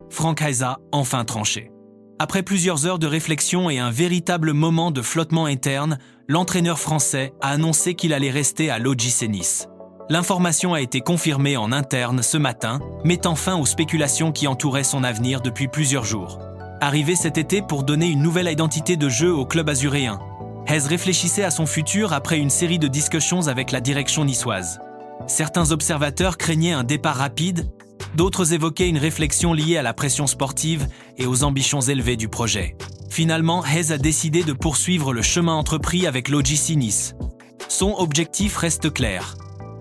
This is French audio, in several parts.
Franck Hez a enfin tranché. Après plusieurs heures de réflexion et un véritable moment de flottement interne, l'entraîneur français a annoncé qu'il allait rester à l'OGC Nice. L'information a été confirmée en interne ce matin, mettant fin aux spéculations qui entouraient son avenir depuis plusieurs jours. Arrivé cet été pour donner une nouvelle identité de jeu au club azuréen, Hez réfléchissait à son futur après une série de discussions avec la direction niçoise. Certains observateurs craignaient un départ rapide, d'autres évoquaient une réflexion liée à la pression sportive et aux ambitions élevées du projet. Finalement, Hez a décidé de poursuivre le chemin entrepris avec l'OGC Nice. Son objectif reste clair: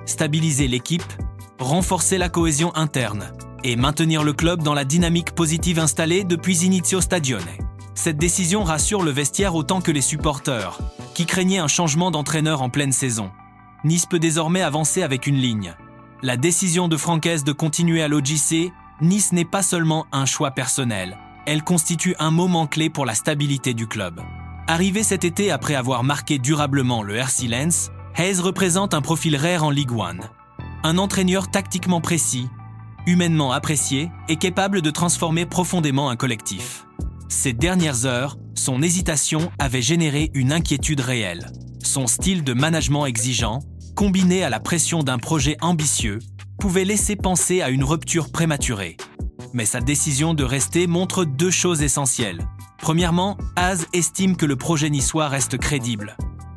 stabiliser l'équipe, renforcer la cohésion interne et maintenir le club dans la dynamique positive installée depuis Inizio Stagione. Cette décision rassure le vestiaire autant que les supporters, qui craignaient un changement d'entraîneur en pleine saison. Nice peut désormais avancer avec une ligne. La décision de Franck Hez de continuer à l'OGC Nice n'est pas seulement un choix personnel, elle constitue un moment clé pour la stabilité du club. Arrivé cet été après avoir marqué durablement le RC Lens, Hez représente un profil rare en Ligue 1. Un entraîneur tactiquement précis, humainement apprécié et capable de transformer profondément un collectif. Ces dernières heures, son hésitation avait généré une inquiétude réelle. Son style de management exigeant, combiné à la pression d'un projet ambitieux, pouvait laisser penser à une rupture prématurée. Mais sa décision de rester montre deux choses essentielles. Premièrement, Hez estime que le projet niçois reste crédible.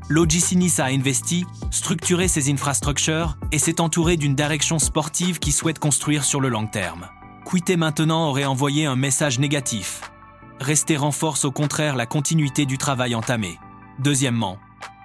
L'OGC Nice a investi, structuré ses infrastructures et s'est entouré d'une direction sportive qui souhaite construire sur le long terme. Quitter maintenant aurait envoyé un message négatif. Rester renforce au contraire la continuité du travail entamé. Deuxièmement,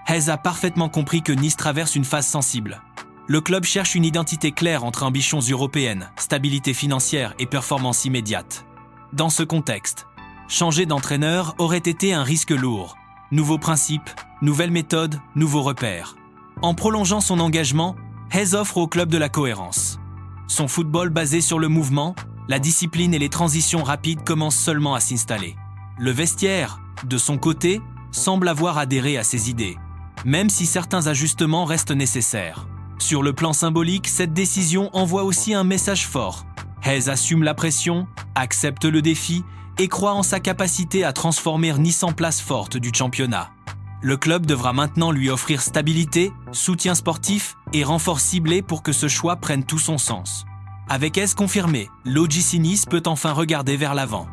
Hez a parfaitement compris que Nice traverse une phase sensible. Le club cherche une identité claire entre ambitions européennes, stabilité financière et performance immédiate. Dans ce contexte, changer d'entraîneur aurait été un risque lourd. Nouveaux principes, nouvelles méthodes, nouveaux repères. En prolongeant son engagement, Hez offre au club de la cohérence. Son football basé sur le mouvement, la discipline et les transitions rapides commencent seulement à s'installer. Le vestiaire, de son côté, semble avoir adhéré à ses idées, même si certains ajustements restent nécessaires. Sur le plan symbolique, cette décision envoie aussi un message fort. Hez assume la pression, accepte le défi et croit en sa capacité à transformer Nice en place forte du championnat. Le club devra maintenant lui offrir stabilité, soutien sportif et renfort ciblé pour que ce choix prenne tout son sens. Avec Hez confirmé, l'OGC Nice peut enfin regarder vers l'avant.